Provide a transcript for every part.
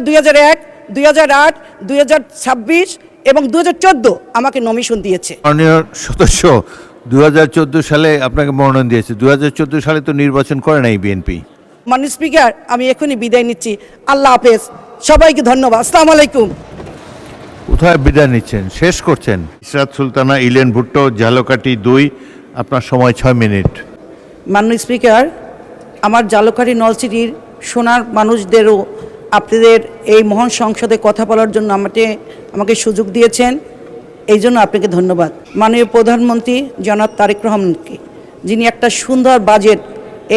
2001, 2008, 2026 এবং 2014 আমাকে নমিশন দিয়েছে। মাননীয় সদস্য 2014 সালে আপনাকে মনোনয়ন দিয়েছে, 2014 সালে তো নির্বাচন করে নাই বিএনপি। মাননীয় স্পিকার, আমি এখনই বিদায় নিচ্ছি। আল্লাহ হাফেজ, সবাইকে ধন্যবাদ। আসসালামু আলাইকুম। কোথায় বিদায় নিচ্ছেন, শেষ করছেন? ইসরাত সুলতানা, ইলেন ভুট্টো, ঝালকাঠি 2, আপনার সময় 6 মিনিট। মাননীয় স্পিকার, আমার ঝালকাঠি নলছিটির সোনার মানুষদেরও আপনাদের এই মহান সংসদে কথা বলার জন্য আমাকে সুযোগ দিয়েছেন, এই জন্য আপনাকে ধন্যবাদ। মাননীয় প্রধানমন্ত্রী জনাব তারেক রহমানকে, যিনি একটা সুন্দর বাজেট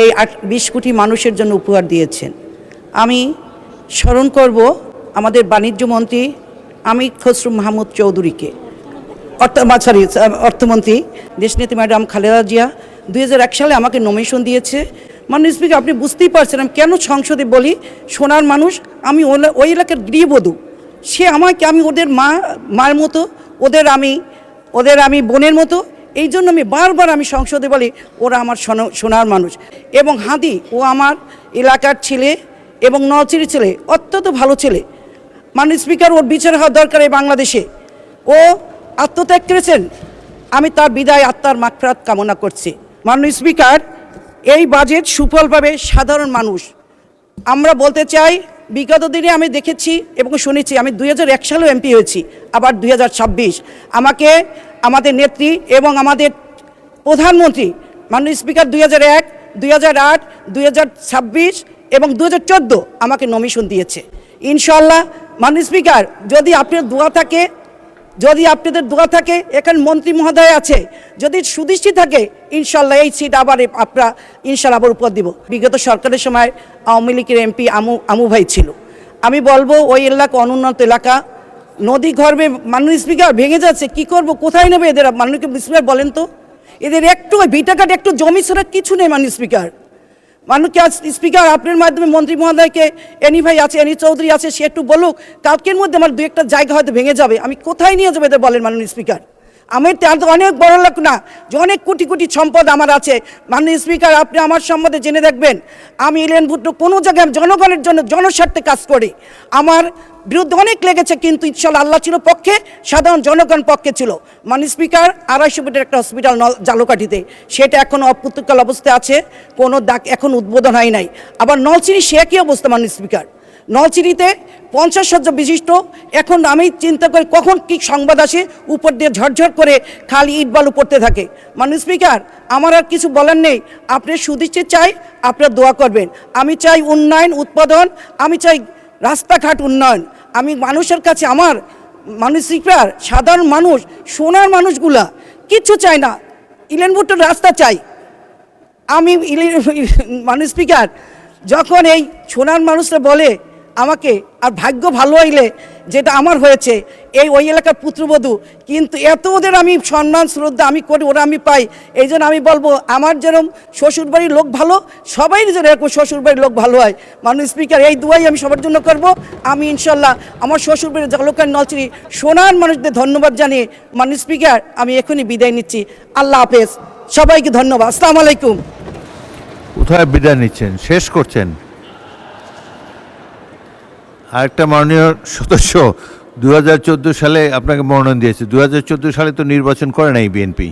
এই 20 কোটি মানুষের জন্য উপহার দিয়েছেন। আমি স্মরণ করব আমাদের বাণিজ্য মন্ত্রী আমির খসরু মাহমুদ চৌধুরীকে, অর্থমন্ত্রী দেশনেত্রী ম্যাডাম খালেদা জিয়া 2001 সালে আমাকে নমিনেশন দিয়েছে। মাননীয় স্পিকার, আপনি বুঝতেই পারছেন আমি কেন সংসদে বলি সোনার মানুষ। আমি ওই এলাকার গৃহবধূ, আমি ওদের মায়ের মতো, ওদের আমি বোনের মতো। এই জন্য আমি বারবার সংসদে বলি ওরা আমার সোনার মানুষ। এবং হাদি, ও আমার এলাকার ছেলে এবং নলছিটির ছেলে, অত্যন্ত ভালো ছেলে। মাননীয় স্পিকার, ওর বিচার হওয়া দরকার এই বাংলাদেশে। ও আত্মত্যাগ করেছেন, আমি তার বিদায় আত্মার মাগফিরাত কামনা করছি। মাননীয় স্পিকার, এই বাজেট সুফল পাবে সাধারণ মানুষ। আমরা বলতে চাই, বিগত দিনে আমি দেখেছি এবং শুনেছি, আমি 2001 সালেও এমপি হয়েছি, আবার 2026 আমাকে আমাদের নেত্রী এবং আমাদের প্রধানমন্ত্রী মাননীয় স্পিকার 2001, 2008, 2026 এবং 2014 আমাকে নমিনেশন দিয়েছে। ইনশাআল্লাহ মাননীয় স্পিকার, যদি আপনাদের দোয়া থাকে, এখানে মন্ত্রী মহোদয় আছে, যদি সুদৃষ্টি থাকে, ইনশাল্লাহ এই সিট আবার আপনারা ইনশাল্লাহ আবার উপর দিব। বিগত সরকারের সময় আওয়ামী লীগের এমপি আমু ভাই ছিল। আমি বলবো ওই এলাকা অনুন্নত এলাকা, নদী গর্ভে মাননীয় স্পিকার ভেঙে যাচ্ছে, কি করব, কোথায় নেবে এদের? মাননীয় স্পিকার বলেন তো, এদের একটু ভিটাকাট একটু জমি ছাড়া কিছু নেই। মাননীয় স্পিকার, স্পিকার আপনার মাধ্যমে মন্ত্রী মহোদয়কে, এনি ভাই আছে, এনি চৌধুরী আছে, সে একটু বলুক, কালকের মধ্যে আমার 2-1টা জায়গা হয়তো ভেঙে যাবে, আমি কোথায় নিয়ে যাবো এদের বলেন? মাননীয় স্পিকার, আমি তো অনেক বড় লোক না যে অনেক কোটি কোটি সম্পদ আমার আছে। মাননীয় স্পিকার, আপনি আমার সম্বন্ধে জেনে দেখবেন, আমি ইলেন ভুট্টো কোনো জায়গায় জনগণের জন্য জনস্বার্থে কাজ করি। আমার বিরুদ্ধে অনেক লেগেছে, কিন্তু ইনশাল্লাহ আল্লাহ ছিল পক্ষে, সাধারণ জনগণ পক্ষে ছিল। মাননীয় স্পিকার, 250 বেডের একটা হসপিটাল ঝালকাঠিতে, সেটা এখনও অপ্রতুল অবস্থায় আছে, কোনো এখন উদ্বোধন হয় নাই। আবার নলছিটি সে একই অবস্থা। মাননীয় স্পিকার, নলছিটিতে 50 শয্যা বিশিষ্ট, এখন আমি চিন্তা করি কখন কি সংবাদ আসে, উপর দিয়ে ঝরঝর করে খালি ইট বালু পড়তে থাকে। মাননীয় স্পিকার, আমার আর কিছু বলার নেই, আপনি সুদৃষ্টি চাই, আপনারা দোয়া করবেন। আমি চাই উন্নয়ন, উৎপাদন, আমি চাই রাস্তাঘাট উন্নয়ন। আমি মানুষের কাছে, আমার মাননীয় স্পিকার, সাধারণ মানুষ, সোনার মানুষগুলা কিচ্ছু চাই না, ইলেন ভুট্টোর রাস্তা চাই। আমি মাননীয় স্পিকার, যখন এই সোনার মানুষরা বলে আমাকে, আর ভাগ্য ভালো হইলে যেটা আমার হয়েছে, ওই এলাকার পুত্রবধূ, কিন্তু এত ওদের আমি সম্মান শ্রদ্ধা আমি করি, ওরা আমি পাই। এই জন্য আমি বলবো, আমার যেরকম শ্বশুরবাড়ির লোক ভালো, সবাই যেন এরকম শ্বশুরবাড়ির লোক ভালো হয়। মাননীয় স্পিকার, এই দুয়াই আমি সবার জন্য করব। আমি ইনশাল্লাহ আমার শ্বশুরবাড়ির ঝালকাঠি নলছিটি সোনার মানুষদের ধন্যবাদ জানিয়ে, মাননীয় স্পিকার, আমি এখনই বিদায় নিচ্ছি। আল্লাহ হাফেজ, সবাইকে ধন্যবাদ। আসসালামু আলাইকুম। কোথায় বিদায় নিচ্ছেন, শেষ করছেন? আরেকটা মাননীয় সদস্য 2014 সালে আপনাকে মনোনয়ন দিয়েছে, 2014 সালে তো নির্বাচন করে নাই বিএনপি।